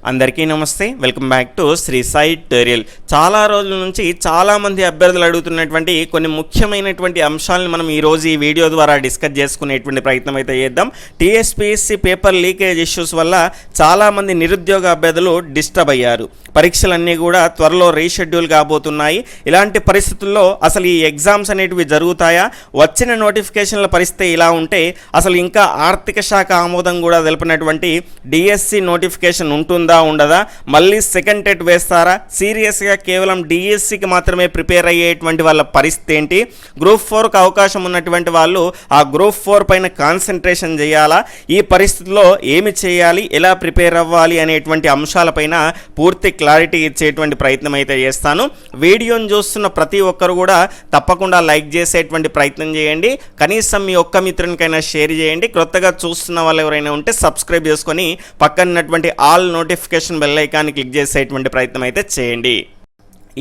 అందరికీ నమస్తే, welcome back to Shri Sai tutorial. చాలా రోజుల నుంచి చాలామంది అభ్యర్థులు అడుగుతున్నటువంటి కొన్ని ముఖ్యమైనటువంటి అంశాలను మనం ఈరోజు ఈ వీడియో ద్వారా డిస్కస్ చేసుకునేటువంటి ప్రయత్నం అయితే చేద్దాం. TSPSC పేపర్ లీకేజ్ ఇష్యూస్ వల్ల చాలామంది నిరుద్యోగ అభ్యర్థులు డిస్టర్బ్ అయ్యారు. పరీక్షలన్నీ కూడా త్వరలో రీషెడ్యూల్ కాబోతున్నాయి. ఇలాంటి పరిస్థితుల్లో అసలు ఈ ఎగ్జామ్స్ అనేటివి జరుగుతాయా? వచ్చిన నోటిఫికేషన్ల పరిస్థితి ఇలా ఉంటే అసలు ఇంకా ఆర్థిక శాఖ ఆమోదం కూడా తెలిపినటువంటి DSC నోటిఫికేషన్ ఉంటుందా ఉండదా? మళ్ళీ సెకండ్ టెట్ వేస్తారా? సీరియస్గా కేవలం DSCకి మాత్రమే ప్రిపేర్ అయ్యేటువంటి వాళ్ళ పరిస్థితి ఏంటి? గ్రూప్ 4కు అవకాశం ఉన్నటువంటి వాళ్ళు ఆ గ్రూప్ 4 పైన కాన్సన్ట్రేషన్ చేయాలా? ఈ పరిస్థితుల్లో ఏమి చేయాలి, ఎలా ప్రిపేర్ అవ్వాలి అనేటువంటి అంశాలపైన పూర్తి క్లారిటీ ఇచ్చేటువంటి ప్రయత్నం అయితే చేస్తాను. వీడియోని చూస్తున్న ప్రతి ఒక్కరు కూడా తప్పకుండా లైక్ చేసేటువంటి ప్రయత్నం చేయండి. కనీసం మీ ఒక్క మిత్రునికైనా షేర్ చేయండి. కొత్తగా చూస్తున్న వాళ్ళు ఎవరైనా ఉంటే సబ్స్క్రైబ్ చేసుకొని పక్కనటువంటి ఆల్ నోటిఫికేషన్ బెల్ ఐకాన్ని క్లిక్ చేసేటువంటి ప్రయత్నం అయితే చేయండి.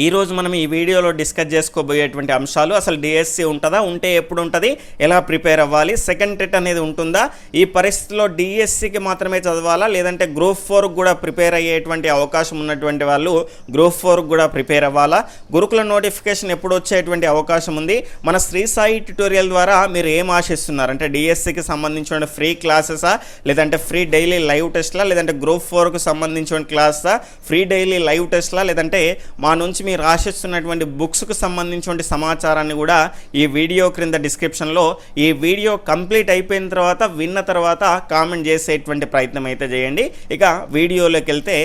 ఈరోజు మనం ఈ వీడియోలో డిస్కస్ చేసుకోబోయేటువంటి అంశాలు, అసలు DSC ఉంటుందా, ఉంటే ఎప్పుడు ఉంటుంది, ఎలా ప్రిపేర్ అవ్వాలి, సెకండ్ టెట్ అనేది ఉంటుందా, ఈ పరిస్థితిలో DSCకి మాత్రమే చదవాలా లేదంటే గ్రూప్ 4కు కూడా ప్రిపేర్ అయ్యేటువంటి అవకాశం ఉన్నటువంటి వాళ్ళు గ్రూప్ 4కు కూడా ప్రిపేర్ అవ్వాలా, గురుకుల నోటిఫికేషన్ ఎప్పుడు వచ్చేటువంటి అవకాశం ఉంది, మన శ్రీ సాయి ట్యుటోరియల్ ద్వారా మీరు ఏం ఆశిస్తున్నారు అంటే DSCకి సంబంధించిన ఫ్రీ క్లాసెసా లేదంటే ఫ్రీ డైలీ లైవ్ టెస్ట్లా లేదంటే గ్రూప్ 4కు సంబంధించిన క్లాసా, ఫ్రీ డైలీ లైవ్ టెస్ట్లా లేదంటే మా నుంచి మీరు రాసిస్తున్నటువంటి బుక్స్కు సంబంధించిన సమాచారాన్ని కూడా ఈ వీడియో క్రింద డిస్క్రిప్షన్లో ఈ వీడియో కంప్లీట్ అయిపోయిన తర్వాత విన్న తర్వాత కామెంట్ చేసేటువంటి ప్రయత్నం అయితే చేయండి. ఇక వీడియోలోకి వెళ్తే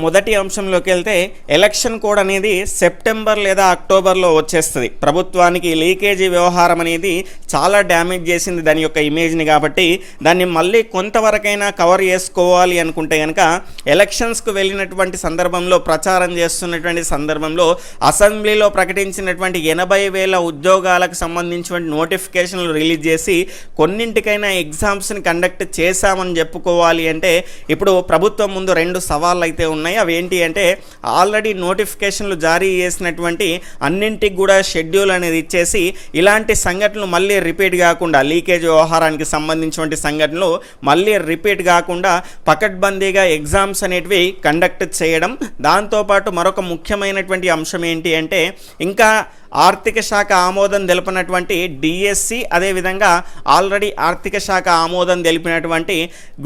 మొదటి అంశంలోకి వెళ్తే ఎలక్షన్ కోడ్ అనేది సెప్టెంబర్ లేదా అక్టోబర్లో వచ్చేస్తుంది. ప్రభుత్వానికి లీకేజీ వ్యవహారం అనేది చాలా డ్యామేజ్ చేసింది దాని యొక్క ఇమేజ్ని, కాబట్టి దాన్ని మళ్ళీ కొంతవరకైనా కవర్ చేసుకోవాలి అనుకుంటే కనుక ఎలక్షన్స్కు వెళ్ళినటువంటి సందర్భంలో ప్రచారం చేస్తున్నటువంటి సందర్భంలో అసెంబ్లీలో ప్రకటించినటువంటి 80,000 ఉద్యోగాలకు సంబంధించిన నోటిఫికేషన్లు రిలీజ్ చేసి కొన్నింటికైనా ఎగ్జామ్స్ని కండక్ట్ చేశామని చెప్పుకోవాలి అంటే ఇప్పుడు ప్రభుత్వం ముందు 2 సవాళ్ళు అయితే ఉన్నాయి. అవి ఏంటి అంటే ఆల్రెడీ నోటిఫికేషన్లు జారీ చేసినటువంటి అన్నింటికి కూడా షెడ్యూల్ అనేది ఇచ్చేసి ఇలాంటి సంఘటనలు మళ్ళీ రిపీట్ కాకుండా, లీకేజ్ వ్యవహారానికి సంబంధించిన సంఘటనలు మళ్ళీ రిపీట్ కాకుండా పకడ్బందీగా ఎగ్జామ్స్ అనేటివి కండక్ట్ చేయడం. దాంతోపాటు మరొక ముఖ్యమైనటువంటి అంశం ఏంటి అంటే ఇంకా ఆర్థిక శాఖ ఆమోదం తెలిపినటువంటి DSC, అదేవిధంగా ఆల్రెడీ ఆర్థిక శాఖ ఆమోదం తెలిపినటువంటి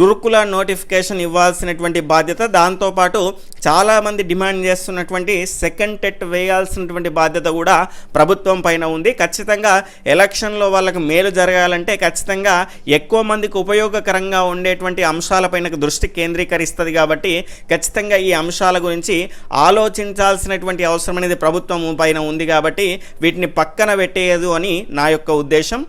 గురుకుల నోటిఫికేషన్ ఇవ్వాల్సినటువంటి బాధ్యత, దాంతోపాటు చాలామంది డిమాండ్ చేస్తున్నటువంటి సెకండ్ టెట్ వేయాల్సినటువంటి బాధ్యత కూడా ప్రభుత్వం పైన ఉంది. ఖచ్చితంగా ఎలక్షన్లో వాళ్ళకు మేలు జరగాలంటే ఖచ్చితంగా ఎక్కువ మందికి ఉపయోగకరంగా ఉండేటువంటి అంశాలపైన దృష్టి కేంద్రీకరిస్తుంది. కాబట్టి ఖచ్చితంగా ఈ అంశాల గురించి ఆలోచించాల్సినటువంటి అవసరం అనేది ప్రభుత్వం పైన ఉంది. కాబట్టి వీటిని పక్కన పెట్టేయదు అని నా యొక్క ఉద్దేశం.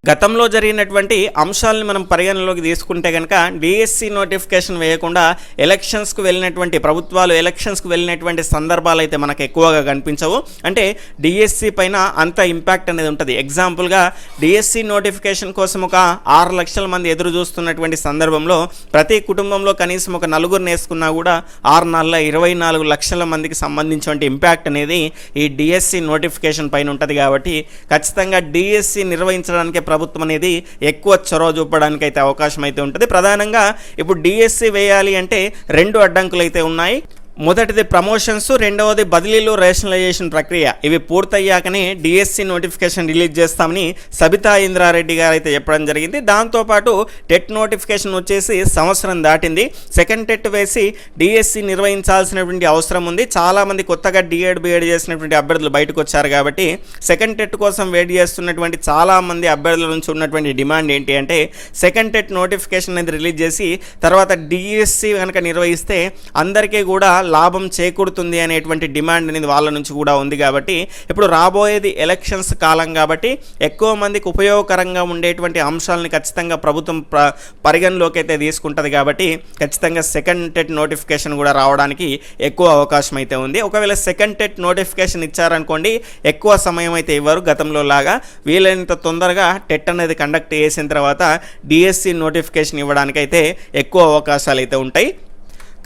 గతంలో జరిగినటువంటి అంశాలను మనం పరిగణలోకి తీసుకుంటే కనుక DSC నోటిఫికేషన్ వేయకుండా ఎలక్షన్స్కు వెళ్ళినటువంటి ప్రభుత్వాలు ఎలక్షన్స్కు వెళ్ళినటువంటి సందర్భాలు అయితే మనకు ఎక్కువగా కనిపించవు. అంటే DSC పైన అంత ఇంపాక్ట్ అనేది ఉంటుంది. ఎగ్జాంపుల్గా DSC నోటిఫికేషన్ కోసం ఒక 6 లక్షల మంది ఎదురు చూస్తున్నటువంటి సందర్భంలో ప్రతి కుటుంబంలో కనీసం ఒక 4 వేసుకున్నా కూడా 6 నెలల 24 లక్షల మందికి సంబంధించిన ఇంపాక్ట్ అనేది ఈ DSC నోటిఫికేషన్ పైన ఉంటుంది. కాబట్టి ఖచ్చితంగా DSC నిర్వహించడానికి ప్రభుత్వం అనేది ఎక్కువ చొరవ చూపడానికి అయితే అవకాశం అయితే ఉంటుంది. ప్రధానంగా ఇప్పుడు DSC వేయాలి అంటే 2 అడ్డంకులు అయితే ఉన్నాయి. మొదటిది ప్రమోషన్స్, రెండవది బదిలీలు, రేషనలైజేషన్ ప్రక్రియ. ఇవి పూర్తయ్యాకనే DSC నోటిఫికేషన్ రిలీజ్ చేస్తామని సబితా ఇంద్రారెడ్డి గారు అయితే చెప్పడం జరిగింది. దాంతోపాటు టెట్ నోటిఫికేషన్ వచ్చేసి సంవత్సరం దాటింది. సెకండ్ టెట్ వేసి DSC నిర్వహించాల్సినటువంటి అవసరం ఉంది. చాలామంది కొత్తగా B.Ed చేసినటువంటి అభ్యర్థులు బయటకు వచ్చారు. కాబట్టి సెకండ్ టెట్ కోసం వెయిట్ చేస్తున్నటువంటి చాలామంది అభ్యర్థుల నుంచి ఉన్నటువంటి డిమాండ్ ఏంటి అంటే సెకండ్ టెట్ నోటిఫికేషన్ అనేది రిలీజ్ చేసి తర్వాత DSC కనుక నిర్వహిస్తే అందరికీ కూడా లాభం చేకూరుతుంది అనేటువంటి డిమాండ్ అనేది వాళ్ళ నుంచి కూడా ఉంది. కాబట్టి ఇప్పుడు రాబోయేది ఎలక్షన్స్ కాలం కాబట్టి ఎక్కువ మందికి ఉపయోగకరంగా ఉండేటువంటి అంశాలను ఖచ్చితంగా ప్రభుత్వం పరిగణలోకి అయితే తీసుకుంటుంది. కాబట్టి ఖచ్చితంగా సెకండ్ టెట్ నోటిఫికేషన్ కూడా రావడానికి ఎక్కువ అవకాశం అయితే ఉంది. ఒకవేళ సెకండ్ టెట్ నోటిఫికేషన్ ఇచ్చారనుకోండి ఎక్కువ సమయం అయితే ఇవ్వరు. గతంలో లాగా వీలైనంత తొందరగా టెట్ అనేది కండక్ట్ చేసిన తర్వాత DSC నోటిఫికేషన్ ఇవ్వడానికైతే ఎక్కువ అవకాశాలు అయితే ఉంటాయి.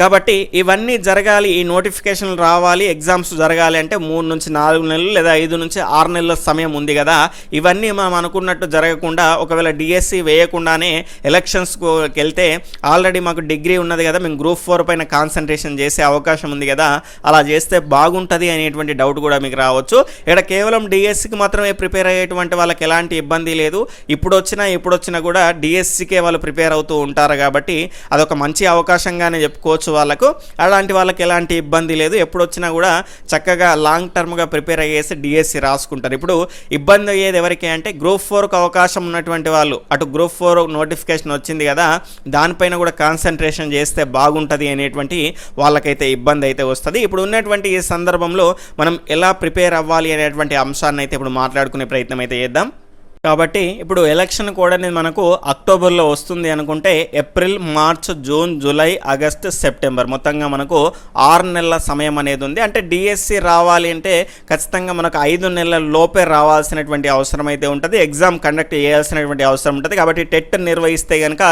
కాబట్టి ఇవన్నీ జరగాలి, ఈ నోటిఫికేషన్లు రావాలి, ఎగ్జామ్స్ జరగాలి అంటే 3 నుంచి 4 నెలలు లేదా 5 నుంచి 6 నెలల సమయం ఉంది కదా. ఇవన్నీ మనం అనుకున్నట్టు జరగకుండా ఒకవేళ డిఎస్సి వేయకుండానే ఎలక్షన్స్కి వెళ్తే ఆల్రెడీ మాకు డిగ్రీ ఉన్నది కదా, మేము గ్రూప్ 4 పైన కాన్సన్ట్రేషన్ చేసే అవకాశం ఉంది కదా, అలా చేస్తే బాగుంటుంది అనేటువంటి డౌట్ కూడా మీకు రావచ్చు. ఇక్కడ కేవలం డిఎస్సికి మాత్రమే ప్రిపేర్ అయ్యేటువంటి వాళ్ళకి ఎలాంటి ఇబ్బంది లేదు. ఇప్పుడు వచ్చినా కూడా డిఎస్సికే వాళ్ళు ప్రిపేర్ అవుతూ ఉంటారు కాబట్టి అదొక మంచి అవకాశంగానే చెప్పుకోవచ్చు వాళ్ళకు. అలాంటి వాళ్ళకి ఎలాంటి ఇబ్బంది లేదు. ఎప్పుడు వచ్చినా కూడా చక్కగా లాంగ్ టర్మ్గా ప్రిపేర్ అయ్యేసి డిఎస్సి రాసుకుంటారు. ఇప్పుడు ఇబ్బంది అయ్యేది ఎవరికి అంటే గ్రూప్ 4కు అవకాశం ఉన్నటువంటి వాళ్ళు, అటు గ్రూప్ 4 నోటిఫికేషన్ వచ్చింది కదా, దానిపైన కూడా కాన్సన్ట్రేషన్ చేస్తే బాగుంటుంది అనేటువంటి వాళ్ళకైతే ఇబ్బంది అయితే వస్తుంది. ఇప్పుడు ఉన్నటువంటి ఈ సందర్భంలో మనం ఎలా ప్రిపేర్ అవ్వాలి అనేటువంటి అంశాన్ని అయితే ఇప్పుడు మాట్లాడుకునే ప్రయత్నం అయితే చేద్దాం. కాబట్టి ఇప్పుడు ఎలక్షన్ కూడా అనేది మనకు అక్టోబర్లో వస్తుంది అనుకుంటే April, March, June, July, August, September మొత్తంగా మనకు 6 నెలల సమయం అనేది ఉంది. అంటే డిఎస్సి రావాలి అంటే ఖచ్చితంగా మనకు 5 నెలల లోపే రావాల్సినటువంటి అవసరం అయితే ఉంటుంది. ఎగ్జామ్ కండక్ట్ చేయాల్సినటువంటి అవసరం ఉంటుంది. కాబట్టి టెట్ నిర్వహిస్తే కనుక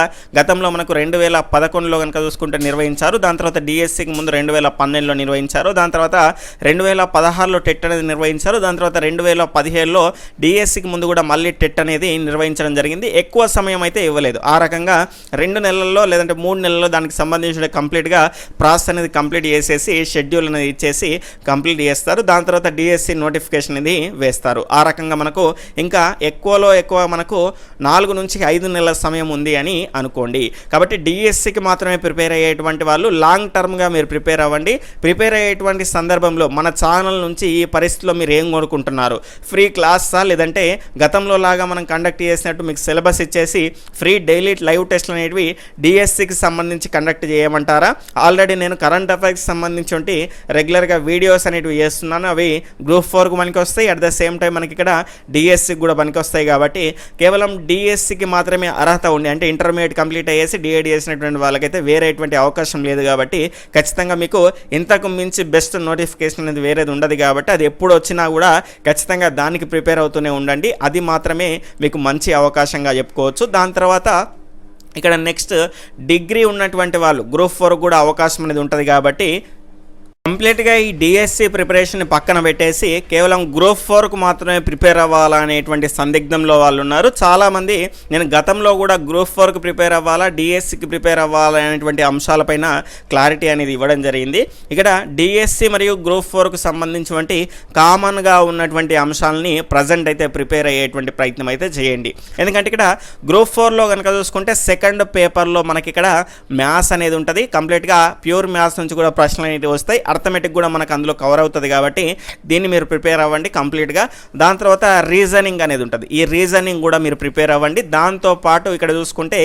గతంలో మనకు 2011లో కనుక చూసుకుంటే నిర్వహించారు. దాని తర్వాత డిఎస్సికి ముందు 2012లో నిర్వహించారు. దాని తర్వాత 2016లో టెట్ అనేది నిర్వహించారు. దాని తర్వాత 2017లో డిఎస్సికి ముందు కూడా మళ్ళీ టెట్ అనేది నిర్వహించడం జరిగింది. ఎక్కువ సమయం అయితే ఇవ్వలేదు. ఆ రకంగా 2 నెలల్లో లేదంటే 3 నెలల్లో దానికి సంబంధించిన కంప్లీట్గా ప్రాసెస్ అనేది కంప్లీట్ చేసేసి షెడ్యూల్ అనేది ఇచ్చేసి కంప్లీట్ చేస్తారు. దాని తర్వాత డిఎస్సి నోటిఫికేషన్ అనేది వేస్తారు. ఆ రకంగా మనకు ఇంకా ఎక్కువలో ఎక్కువ మనకు 4 నుంచి 5 నెలల సమయం ఉంది అని అనుకోండి. కాబట్టి డిఎస్సికి మాత్రమే ప్రిపేర్ అయ్యేటువంటి వాళ్ళు లాంగ్ టర్మ్గా మీరు ప్రిపేర్ అవ్వండి. ప్రిపేర్ అయ్యేటువంటి సందర్భంలో మన ఛానల్ నుంచి ఈ పరిస్థితిలో మీరు ఏం కోరుకుంటున్నారు? ఫ్రీ క్లాసా లేదంటే గతంలో లాగా మనం కండక్ట్ చేసినట్టు మీకు సిలబస్ ఇచ్చేసి ఫ్రీ డైలీ లైవ్ టెస్ట్లు అనేటివి డిఎస్సికి సంబంధించి కండక్ట్ చేయమంటారా? ఆల్రెడీ నేను కరెంట్ అఫైర్స్కి సంబంధించి రెగ్యులర్గా వీడియోస్ అనేటివి చేస్తున్నాను. అవి గ్రూప్ 4కు మనకి వస్తాయి. అట్ ద సేమ్ టైం మనకి ఇక్కడ డిఎస్సికి కూడా పనికి వస్తాయి. కాబట్టి కేవలం డిఎస్సికి మాత్రమే అర్హత ఉంది. అంటే ఇంటర్మీడియట్ కంప్లీట్ అయ్యేసి డిఏడి చేసినటువంటి వాళ్ళకైతే వేరేటువంటి అవకాశం లేదు. కాబట్టి ఖచ్చితంగా మీకు ఇంతకు మించి బెస్ట్ నోటిఫికేషన్ అనేది వేరేది ఉండదు. కాబట్టి అది ఎప్పుడు వచ్చినా కూడా ఖచ్చితంగా దానికి ప్రిపేర్ అవుతూనే ఉండండి. అది మాత్రమే మీకు మంచి అవకాశంగా చెప్పుకోవచ్చు. దాని తర్వాత ఇక్కడ నెక్స్ట్ డిగ్రీ ఉన్నటువంటి వాళ్ళు గ్రూప్ 4 కూడా అవకాశం అనేది ఉంటుంది. కాబట్టి కంప్లీట్గా ఈ డిఎస్సి ప్రిపరేషన్ పక్కన పెట్టేసి కేవలం గ్రూప్ 4కు మాత్రమే ప్రిపేర్ అవ్వాలనేటువంటి సందిగ్ధంలో వాళ్ళు ఉన్నారు. చాలామంది నేను గతంలో కూడా గ్రూప్ 4కు ప్రిపేర్ అవ్వాలా, డిఎస్సికి ప్రిపేర్ అవ్వాలా అనేటువంటి అంశాలపైన క్లారిటీ అనేది ఇవ్వడం జరిగింది. ఇక్కడ డిఎస్సి మరియు గ్రూప్ 4కు సంబంధించినటువంటి కామన్గా ఉన్నటువంటి అంశాలని ప్రజెంట్ అయితే ప్రిపేర్ అయ్యేటువంటి ప్రయత్నం అయితే చేయండి. ఎందుకంటే ఇక్కడ గ్రూప్ 4లో కనుక చూసుకుంటే సెకండ్ పేపర్లో మనకి ఇక్కడ మ్యాథ్స్ అనేది ఉంటుంది. కంప్లీట్గా ప్యూర్ మ్యాథ్స్ నుంచి కూడా ప్రశ్నలు అనేవి వస్తాయి. అర్థమెటిక్ కూడా మనకు అందులో కవర్ అవుతుంది. కాబట్టి దీన్ని మీరు ప్రిపేర్ అవ్వండి కంప్లీట్గా. దాని తర్వాత రీజనింగ్ అనేది ఉంటుంది. ఈ రీజనింగ్ కూడా మీరు ప్రిపేర్ అవ్వండి. దాంతోపాటు ఇక్కడ చూసుకుంటే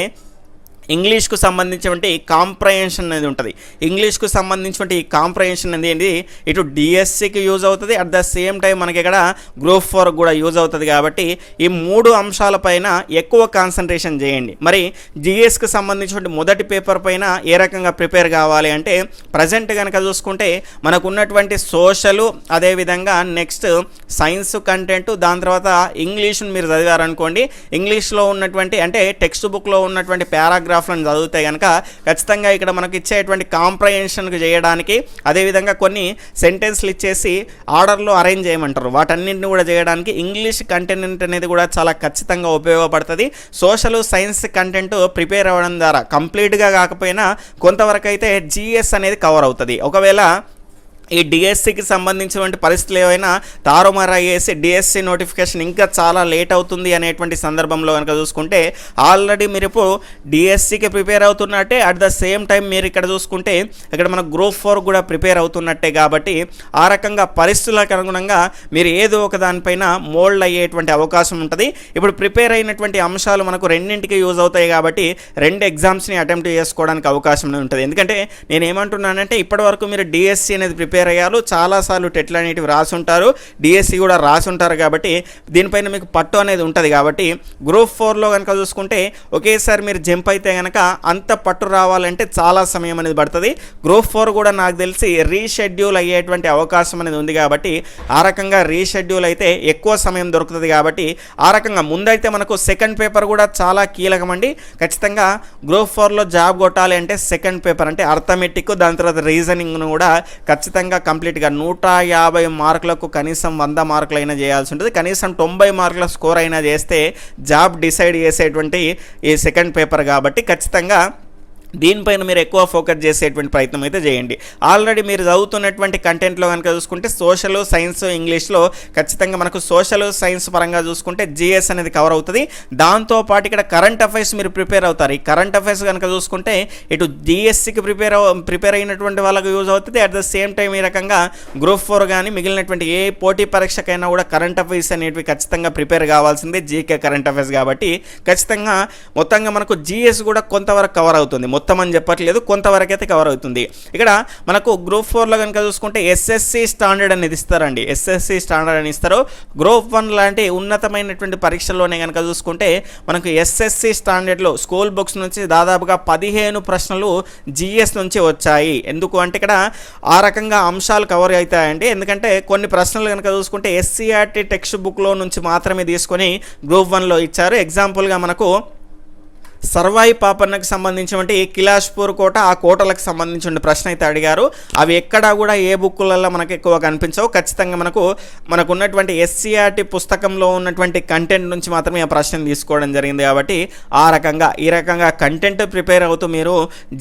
ఇంగ్లీష్కు సంబంధించినటువంటి కాంప్రహెన్షన్ అనేది ఉంటుంది. ఇంగ్లీష్కు సంబంధించినటువంటి కాంప్రహెన్షన్ అనేది ఇటు డిఎస్సికి యూజ్ అవుతుంది. అట్ ద సేమ్ టైం మనకి ఇక్కడ గ్రూప్ 4 కూడా యూజ్ అవుతుంది. కాబట్టి ఈ 3 అంశాలపైన ఎక్కువ కాన్సన్ట్రేషన్ చేయండి. మరి జిఎస్కి సంబంధించినటువంటి మొదటి పేపర్ పైన ఏ రకంగా ప్రిపేర్ కావాలి అంటే ప్రజెంట్ కనుక చూసుకుంటే మనకు ఉన్నటువంటి సోషలు, అదేవిధంగా నెక్స్ట్ సైన్స్ కంటెంట్, దాని తర్వాత ఇంగ్లీష్ను మీరు చదివారనుకోండి. ఇంగ్లీష్లో ఉన్నటువంటి అంటే టెక్స్ట్ బుక్లో ఉన్నటువంటి పారాగ్రాఫ్ చదివితే కనుక ఖచ్చితంగా ఇక్కడ మనకి ఇచ్చేటువంటి కాంప్రహెన్షన్కి చేయడానికి, అదేవిధంగా కొన్ని సెంటెన్స్లు ఇచ్చేసి ఆర్డర్లో అరేంజ్ చేయమంటారు. వాటన్నింటిని కూడా చేయడానికి ఇంగ్లీష్ కంటెంట్ అనేది కూడా చాలా ఖచ్చితంగా ఉపయోగపడుతుంది. సోషల్ సైన్స్ కంటెంట్ ప్రిపేర్ అవ్వడం ద్వారా కంప్లీట్గా కాకపోయినా కొంతవరకు అయితే జిఎస్ అనేది కవర్ అవుతుంది. ఒకవేళ ఈ డిఎస్సికి సంబంధించినటువంటి పరిస్థితులు ఏవైనా తారుమారు అయ్యేసి డిఎస్సి నోటిఫికేషన్ ఇంకా చాలా లేట్ అవుతుంది అనేటువంటి సందర్భంలో కనుక చూసుకుంటే ఆల్రెడీ మీరు ఇప్పుడు డిఎస్సికి ప్రిపేర్ అవుతున్నట్టే, అట్ ద సేమ్ టైం మీరు ఇక్కడ చూసుకుంటే ఇక్కడ మన గ్రూప్ 4 కూడా ప్రిపేర్ అవుతున్నట్టే. కాబట్టి ఆ రకంగా పరిస్థితులకు అనుగుణంగా మీరు ఏదో ఒక దానిపైన మోల్డ్ అయ్యేటువంటి అవకాశం ఉంటుంది. ఇప్పుడు ప్రిపేర్ అయినటువంటి అంశాలు మనకు రెండింటికి యూజ్ అవుతాయి. కాబట్టి 2 ఎగ్జామ్స్ని అటెంప్ట్ చేసుకోవడానికి అవకాశం ఉంటుంది. ఎందుకంటే నేను ఏమంటున్నానంటే ఇప్పటివరకు మీరు డిఎస్సి అనేది ప్రిపేర్ అయ్యారు, చాలాసార్లు టెట్లు అనేటివి రాసుంటారు, డిఎస్సి కూడా రాసుంటారు. కాబట్టి దీనిపైన మీకు పట్టు అనేది ఉంటుంది. కాబట్టి గ్రూప్ 4లో కనుక చూసుకుంటే ఒకేసారి మీరు జంప్ అయితే కనుక అంత పట్టు రావాలంటే చాలా సమయం అనేది పడుతుంది. గ్రూప్ 4 కూడా నాకు తెలిసి రీషెడ్యూల్ అయ్యేటువంటి అవకాశం అనేది ఉంది. కాబట్టి ఆ రకంగా రీషెడ్యూల్ అయితే ఎక్కువ సమయం దొరుకుతుంది. కాబట్టి ఆ రకంగా ముందైతే మనకు సెకండ్ పేపర్ కూడా చాలా కీలకం అండి. ఖచ్చితంగా గ్రూప్ 4లో జాబ్ కొట్టాలి అంటే సెకండ్ పేపర్ అంటే అర్థమెటిక్, దాని తర్వాత రీజనింగ్ను కూడా ఖచ్చితంగా కంప్లీట్గా 150 మార్కులకు కనీసం 100 మార్కులు అయినా చేయాల్సి ఉంటుంది. కనీసం 90 మార్కుల స్కోర్ అయినా చేస్తే జాబ్ డిసైడ్ చేసేటువంటి ఈ సెకండ్ పేపర్. కాబట్టి ఖచ్చితంగా దీనిపైన మీరు ఎక్కువ ఫోకస్ చేసేటువంటి ప్రయత్నం అయితే చేయండి. ఆల్రెడీ మీరు చదువుతున్నటువంటి కంటెంట్లో కనుక చూసుకుంటే సోషల్, సైన్స్, ఇంగ్లీష్లో ఖచ్చితంగా మనకు సోషల్, సైన్స్ పరంగా చూసుకుంటే జిఎస్ అనేది కవర్ అవుతుంది. దాంతోపాటు ఇక్కడ కరెంట్ అఫైర్స్ మీరు ప్రిపేర్ అవుతారు. ఈ కరెంట్ అఫైర్స్ కనుక చూసుకుంటే ఇటు జిఎస్సికి ప్రిపేర్ అయినటువంటి వాళ్ళకు యూజ్ అవుతుంది. అట్ ద సేమ్ టైం ఈ రకంగా గ్రూప్ 4 కానీ మిగిలినటువంటి ఏ పోటీ పరీక్షకైనా కూడా కరెంట్ అఫైర్స్ అనేటివి ఖచ్చితంగా ప్రిపేర్ కావాల్సిందే, జీకే కరెంట్ అఫైర్స్. కాబట్టి ఖచ్చితంగా మొత్తంగా మనకు జిఎస్ కూడా కొంతవరకు కవర్ అవుతుంది. మొత్తం అని చెప్పట్లేదు, కొంతవరకు అయితే కవర్ అవుతుంది. ఇక్కడ మనకు గ్రూప్ 4లో కనుక చూసుకుంటే ఎస్ఎస్సి స్టాండర్డ్ అనేది ఇస్తారండి. ఎస్ఎస్సి స్టాండర్డ్ అని ఇస్తారు. గ్రూప్ 1 లాంటి ఉన్నతమైనటువంటి పరీక్షల్లోనే కనుక చూసుకుంటే మనకు ఎస్ఎస్సి స్టాండర్డ్లో స్కూల్ బుక్స్ నుంచి దాదాపుగా 15 ప్రశ్నలు జిఎస్ నుంచి వచ్చాయి. ఎందుకు అంటే ఇక్కడ ఆ రకంగా అంశాలు కవర్ అవుతాయండి. ఎందుకంటే కొన్ని ప్రశ్నలు కనుక చూసుకుంటే ఎస్సీఆర్టీ టెక్స్ట్ బుక్లో నుంచి మాత్రమే తీసుకొని గ్రూప్ 1లో ఇచ్చారు. ఎగ్జాంపుల్గా మనకు సర్వాయి పాపన్నకు సంబంధించినటువంటి కిలాష్పూర్ కోట, ఆ కోటలకు సంబంధించిన ప్రశ్న అయితే అడిగారు. అవి ఎక్కడా కూడా ఏ బుక్కులలో మనకు ఎక్కువ కనిపించవు. ఖచ్చితంగా మనకు ఉన్నటువంటి ఎస్సీఆర్టీ పుస్తకంలో ఉన్నటువంటి కంటెంట్ నుంచి మాత్రమే ఆ ప్రశ్నను తీసుకోవడం జరిగింది. కాబట్టి ఈ రకంగా కంటెంట్ ప్రిపేర్ అవుతూ మీరు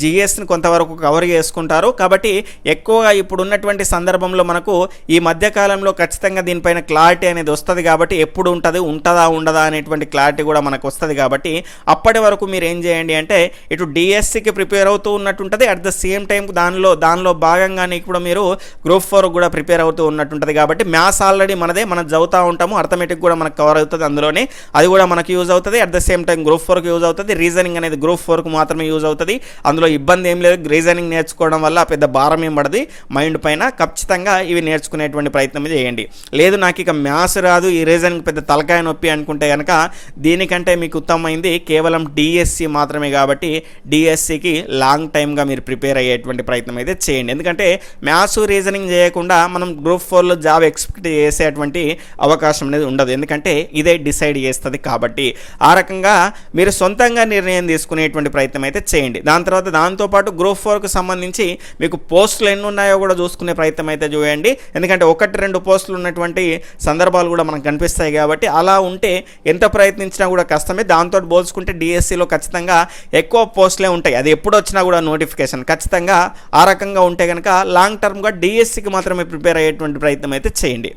జిఎస్ని కొంతవరకు కవర్ చేసుకుంటారు. కాబట్టి ఎక్కువగా ఇప్పుడు ఉన్నటువంటి సందర్భంలో మనకు ఈ మధ్యకాలంలో ఖచ్చితంగా దీనిపైన క్లారిటీ అనేది వస్తుంది. కాబట్టి ఎప్పుడు ఉంటుందా ఉండదా అనేటువంటి క్లారిటీ కూడా మనకు వస్తుంది. కాబట్టి అప్పటి వరకు మీరు ఏం చేయండి అంటే ఇటు డిఎస్సికి ప్రిపేర్ అవుతూ ఉన్నట్టుంటుంది. అట్ ద సేమ్ టైం దానిలో భాగంగానే ఇప్పుడు మీరు గ్రూప్ 4 కూడా ప్రిపేర్ అవుతూ ఉన్నట్టుంటుంది. కాబట్టి మ్యాథ్స్ ఆల్రెడీ మనం చదువుతూ ఉంటాము, అర్థమెటిక్ కూడా మనకు కవర్ అవుతుంది అందులోనే, అది కూడా మనకు యూజ్ అవుతుంది. At the same time group 4కి యూజ్ అవుతుంది. రీజనింగ్ అనేది గ్రూప్ 4కు మాత్రమే యూజ్ అవుతుంది. అందులో ఇబ్బంది ఏం లేదు. రీజనింగ్ నేర్చుకోవడం వల్ల పెద్ద భారం ఏం పడదు మైండ్ పైన. ఖచ్చితంగా ఇవి నేర్చుకునేటువంటి ప్రయత్నం చేయండి. లేదు నాకు ఇక మ్యాథ్స్ రాదు, ఈ రీజనింగ్ పెద్ద తలకాయ నొప్పి అనుకుంటే కనుక దీనికంటే మీకు ఉత్తమమైంది కేవలం డిఎస్సి మాత్రమే. కాబట్టి డిఎస్సికి లాంగ్ టైమ్గా మీరు ప్రిపేర్ అయ్యేటువంటి ప్రయత్నం అయితే చేయండి. ఎందుకంటే మ్యాథ్స్, రీజనింగ్ చేయకుండా మనం గ్రూప్ 4లో జాబ్ ఎక్స్పెక్ట్ చేసేటువంటి అవకాశం అనేది ఉండదు. ఎందుకంటే ఇదే డిసైడ్ చేస్తుంది. కాబట్టి ఆ రకంగా మీరు సొంతంగా నిర్ణయం తీసుకునేటువంటి ప్రయత్నం అయితే చేయండి. దాంతోపాటు గ్రూప్ 4కు సంబంధించి మీకు పోస్టులు ఎన్ని ఉన్నాయో కూడా చూసుకునే ప్రయత్నం అయితే చేయండి. ఎందుకంటే 1-2 పోస్టులు ఉన్నటువంటి సందర్భాలు కూడా మనకు కనిపిస్తాయి. కాబట్టి అలా ఉంటే ఎంత ప్రయత్నించినా కూడా కష్టమే. దాంతో పోల్చుకుంటే డిఎస్సిలో ఖచ్చితంగా ఎక్కువ పోస్టులే ఉంటాయి. అది ఎప్పుడు వచ్చినా కూడా నోటిఫికేషన్ ఖచ్చితంగా ఆ రకంగా ఉంటే కనుక లాంగ్ టర్మ్గా డిఎస్సికి మాత్రమే ప్రిపేర్ అయ్యేటువంటి ప్రయత్నం అయితే చేయండి.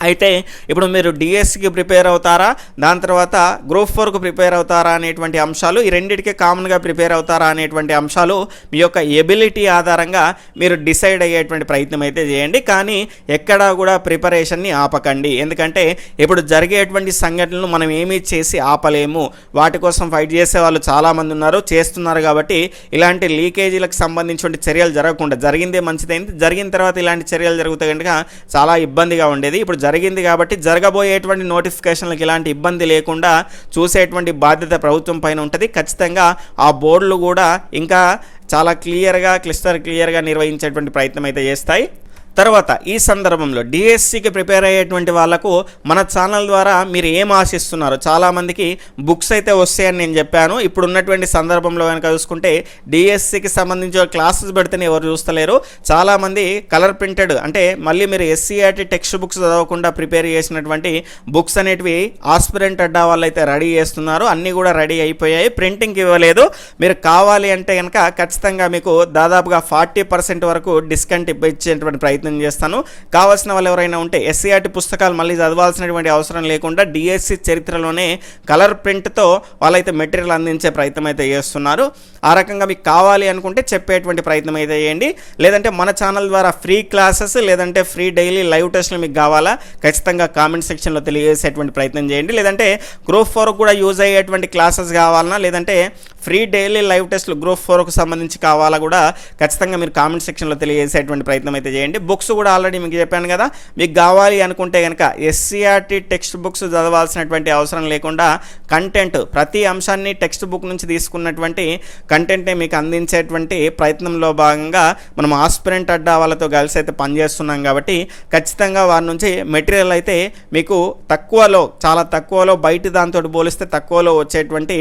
అయితే ఇప్పుడు మీరు డిఎస్సికి ప్రిపేర్ అవుతారా, దాని తర్వాత గ్రూప్ 4కు ప్రిపేర్ అవుతారా అనేటువంటి అంశాలు, ఈ రెండింటికి కామన్గా ప్రిపేర్ అవుతారా అనేటువంటి అంశాలు మీ యొక్క ఎబిలిటీ ఆధారంగా మీరు డిసైడ్ అయ్యేటువంటి ప్రయత్నం అయితే చేయండి. కానీ ఎక్కడా కూడా ప్రిపరేషన్ని ఆపకండి. ఎందుకంటే ఇప్పుడు జరిగేటువంటి సంఘటనలు మనం ఏమీ చేసి ఆపలేము. వాటి కోసం ఫైట్ చేసే వాళ్ళు చాలామంది ఉన్నారు, చేస్తున్నారు. కాబట్టి ఇలాంటి లీకేజీలకు సంబంధించిన చర్యలు జరగకుండా, జరిగిందే మంచిదైంది, జరిగిన తర్వాత ఇలాంటి చర్యలు జరుగుతాయి కనుక చాలా ఇబ్బందిగా ఉండేది. ఇప్పుడు జరిగింది కాబట్టి జరగబోయేటువంటి నోటిఫికేషన్లకు ఇలాంటి ఇబ్బంది లేకుండా చూసేటువంటి బాధ్యత ప్రభుత్వం పైన ఉంటుంది. ఖచ్చితంగా ఆ బోర్డులు కూడా ఇంకా చాలా క్లిస్టర్ క్లియర్గా నిర్వహించేటువంటి ప్రయత్నం అయితే చేస్తాయి. తర్వాత ఈ సందర్భంలో డిఎస్సికి ప్రిపేర్ అయ్యేటువంటి వాళ్ళకు మన ఛానల్ ద్వారా మీరు ఏం ఆశిస్తున్నారు? చాలామందికి బుక్స్ అయితే వస్తాయని నేను చెప్పాను. ఇప్పుడు ఉన్నటువంటి సందర్భంలో కనుక చూసుకుంటే డిఎస్సికి సంబంధించిన క్లాసెస్ పెడితేనే ఎవరు చూస్తలేరు. చాలామంది కలర్ ప్రింటెడ్ అంటే మళ్ళీ మీరు ఎస్సీఆర్టీ టెక్స్ట్ బుక్స్ చదవకుండా ప్రిపేర్ చేసినటువంటి బుక్స్ అనేటివి ఆస్పిరెంట్ అడ్డా వాళ్ళు అయితే రెడీ చేస్తున్నారు. అన్నీ కూడా రెడీ అయిపోయాయి, ప్రింటింగ్కి ఇవ్వలేదు. మీరు కావాలి అంటే కనుక ఖచ్చితంగా మీకు దాదాపుగా 40% వరకు డిస్కౌంట్ ఇచ్చేటువంటి ప్రయత్నం చేస్తాను. కావాల్సిన వాళ్ళు ఎవరైనా ఉంటే ఎస్సీఆర్టీ పుస్తకాలు మళ్ళీ చదవాల్సినటువంటి అవసరం లేకుండా డిఎస్సి చరిత్రలోనే కలర్ ప్రింట్తో వాళ్ళైతే మెటీరియల్ అందించే ప్రయత్నం అయితే చేస్తున్నారు. ఆ రకంగా మీకు కావాలి అనుకుంటే చెప్పేటువంటి ప్రయత్నం అయితే చేయండి. లేదంటే మన ఛానల్ ద్వారా ఫ్రీ క్లాసెస్ లేదంటే ఫ్రీ డైలీ లైవ్ టెస్ట్లు మీకు కావాలా, ఖచ్చితంగా కామెంట్ సెక్షన్లో తెలియజేసేటువంటి ప్రయత్నం చేయండి. లేదంటే గ్రూప్ 4 కూడా యూజ్ అయ్యేటువంటి క్లాసెస్ కావాలన్నా, లేదంటే ఫ్రీ డైలీ లైవ్ టెస్ట్లు గ్రూప్ 4కు సంబంధించి కావాలా కూడా ఖచ్చితంగా మీరు కామెంట్ సెక్షన్లో తెలియజేసేటువంటి ప్రయత్నం అయితే చేయండి. బుక్స్ కూడా ఆల్రెడీ మీకు చెప్పాను కదా, మీకు కావాలి అనుకుంటే కనుక ఎస్సీఆర్టీ టెక్స్ట్ బుక్స్ చదవాల్సినటువంటి అవసరం లేకుండా కంటెంట్ ప్రతి అంశాన్ని టెక్స్ట్ బుక్ నుంచి తీసుకున్నటువంటి కంటెంట్ని మీకు అందించేటువంటి ప్రయత్నంలో భాగంగా మనం ఆస్పిరెంట్ అడ్డా వాళ్ళతో కలిసి అయితే పనిచేస్తున్నాం కాబట్టి ఖచ్చితంగా వారి నుంచి మెటీరియల్ అయితే మీకు తక్కువలో, చాలా తక్కువలో, బయట దాంతో పోలిస్తే తక్కువలో వచ్చేటువంటి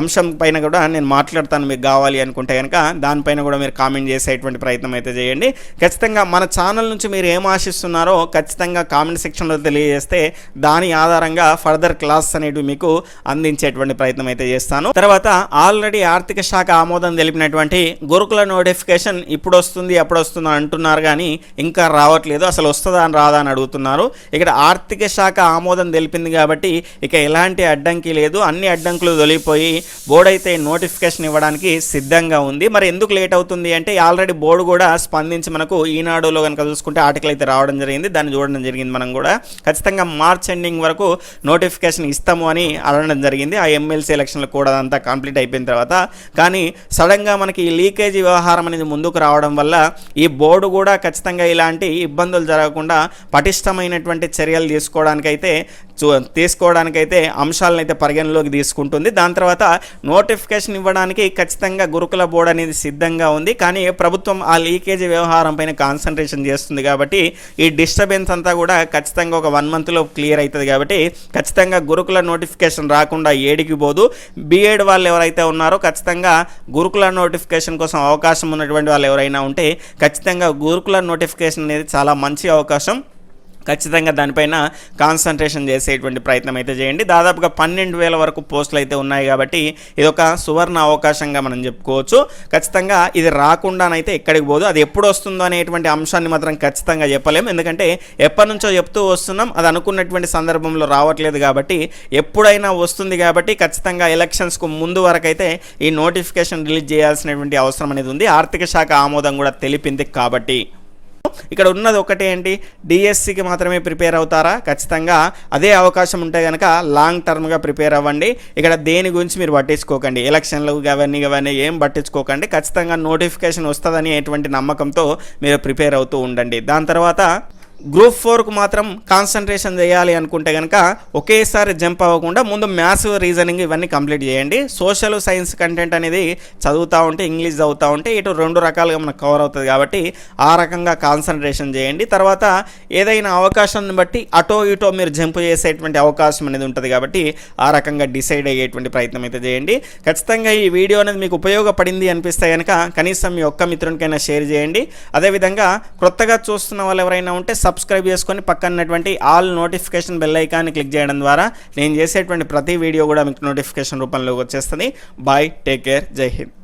అంశం పైన కూడా నేను మాట్లాడతాను. మీకు కావాలి అనుకుంటే కనుక దానిపైన కూడా మీరు కామెంట్ చేసేటువంటి ప్రయత్నం అయితే చేయండి. ఖచ్చితంగా మన ఛానల్ నుంచి మీరు ఏం ఆశిస్తున్నారో ఖచ్చితంగా కామెంట్ సెక్షన్లో తెలియజేస్తే దాని ఆధారంగా ఫర్దర్ క్లాస్ అనేవి మీకు అందించేటువంటి ప్రయత్నం అయితే చేస్తాను. తర్వాత ఆల్రెడీ ఆర్థిక శాఖ ఆమోదం తెలిపినటువంటి గురుకుల నోటిఫికేషన్ ఇప్పుడు వస్తుంది అప్పుడు వస్తుందో అంటున్నారు కానీ ఇంకా రావట్లేదు. అసలు వస్తుందా అని రాదా అని అడుగుతున్నారు. ఇక్కడ ఆర్థిక శాఖ ఆమోదం తెలిపింది కాబట్టి ఇక ఎలాంటి అడ్డంకి లేదు, అన్ని అడ్డంకులు తొలిగిపోయి బోర్డు అయితే నోటిఫికేషన్ ఇవ్వడానికి సిద్ధంగా ఉంది. మరి ఎందుకు లేట్ అవుతుంది అంటే ఆల్రెడీ బోర్డు కూడా స్పందించి మనకు ఈనాడులో కనుక చూసుకుంటే ఆర్టికల్ అయితే రావడం జరిగింది, దాన్ని చూడడం జరిగింది. మనం కూడా ఖచ్చితంగా మార్చ్ ఎండింగ్ వరకు నోటిఫికేషన్ ఇస్తాము అని అనడం జరిగింది. ఆ ఎమ్మెల్సీ ఎలక్షన్లు కూడా అంతా కంప్లీట్ అయిపోయిన తర్వాత. కానీ సడన్గా మనకి ఈ లీకేజీ వ్యవహారం అనేది ముందుకు రావడం వల్ల ఈ బోర్డు కూడా ఖచ్చితంగా ఇలాంటి ఇబ్బందులు జరగకుండా పటిష్టమైనటువంటి చర్యలు తీసుకోవడానికైతే అంశాలను అయితే పరిగణలోకి తీసుకుంటుంది. దాని తర్వాత నోటిఫికేషన్ ఇవ్వడానికి ఖచ్చితంగా గురుకుల బోర్డు అనేది సిద్ధంగా ఉంది. కానీ ప్రభుత్వం ఆ లీకేజీ వ్యవహారం పైన కాన్సన్ట్రేషన్ చేస్తుంది కాబట్టి ఈ డిస్టర్బెన్స్ అంతా కూడా ఖచ్చితంగా ఒక 1 monthలో క్లియర్ అవుతుంది. కాబట్టి ఖచ్చితంగా గురుకుల నోటిఫికేషన్ రాకుండా ఏడికి పోదు. బీఎడ్ వాళ్ళు ఎవరైతే ఉన్నారో ఖచ్చితంగా గురుకుల నోటిఫికేషన్ కోసం అవకాశం ఉన్నటువంటి వాళ్ళు ఎవరైనా ఉంటే ఖచ్చితంగా గురుకుల నోటిఫికేషన్ అనేది చాలా మంచి అవకాశం. ఖచ్చితంగా దానిపైన కాన్సన్ట్రేషన్ చేసేటువంటి ప్రయత్నం అయితే చేయండి. దాదాపుగా 12,000 వరకు పోస్టులు అయితే ఉన్నాయి కాబట్టి ఇది ఒక సువర్ణ అవకాశంగా మనం చెప్పుకోవచ్చు. ఖచ్చితంగా ఇది రాకుండానైతే ఎక్కడికి పోదు. అది ఎప్పుడు వస్తుందో అనేటువంటి అంశాన్ని మాత్రం ఖచ్చితంగా చెప్పలేము. ఎందుకంటే ఎప్పటి నుంచో చెప్తూ వస్తున్నాం, అది అనుకున్నటువంటి సందర్భంలో రావట్లేదు కాబట్టి ఎప్పుడైనా వస్తుంది. కాబట్టి ఖచ్చితంగా ఎలక్షన్స్కు ముందు వరకు అయితే ఈ నోటిఫికేషన్ రిలీజ్ చేయాల్సినటువంటి అవసరం అనేది ఉంది. ఆర్థిక శాఖ ఆమోదం కూడా తెలిపింది కాబట్టి ఇక్కడ ఉన్నది ఒకటే ఏంటి, డిఎస్సికి మాత్రమే ప్రిపేర్ అవుతారా? ఖచ్చితంగా అదే అవకాశం ఉంటే కనుక లాంగ్ టర్మ్గా ప్రిపేర్ అవ్వండి. ఇక్కడ దేని గురించి మీరు పట్టించుకోకండి, ఎలక్షన్లు అవన్నీ ఏం పట్టించుకోకండి. ఖచ్చితంగా నోటిఫికేషన్ వస్తుందని ఎటువంటి నమ్మకంతో మీరు ప్రిపేర్ అవుతూ ఉండండి. దాని తర్వాత గ్రూప్ 4కు మాత్రం కాన్సన్ట్రేషన్ చేయాలి అనుకుంటే కనుక ఒకేసారి జంప్ అవ్వకుండా ముందు మ్యాథ్స్, రీజనింగ్ ఇవన్నీ కంప్లీట్ చేయండి. సోషల్ సైన్స్ కంటెంట్ అనేది చదువుతూ ఉంటే, ఇంగ్లీష్ చదువుతూ ఉంటే ఇటు 2 రకాలుగా మనకు కవర్ అవుతుంది కాబట్టి ఆ రకంగా కాన్సన్ట్రేషన్ చేయండి. తర్వాత ఏదైనా అవకాశాన్ని బట్టి అటో ఇటో మీరు జంప్ చేసేటువంటి అవకాశం అనేది ఉంటుంది కాబట్టి ఆ రకంగా డిసైడ్ అయ్యేటువంటి ప్రయత్నం అయితే చేయండి. ఖచ్చితంగా ఈ వీడియో అనేది మీకు ఉపయోగపడింది అనిపిస్తే కనుక కనీసం మీ ఒక్క మిత్రునికైనా షేర్ చేయండి. అదేవిధంగా కొత్తగా చూస్తున్న వాళ్ళు ఎవరైనా ఉంటే సబ్స్క్రైబ్ చేసుకొని పక్కనటువంటి ఆల్ నోటిఫికేషన్ బెల్ ఐకాన్ని క్లిక్ చేయడం ద్వారా నేను చేసేటువంటి ప్రతి వీడియో కూడా మీకు నోటిఫికేషన్ రూపంలో వచ్చేస్తుంది. బాయ్, టేక్ కేర్, జై హింద్.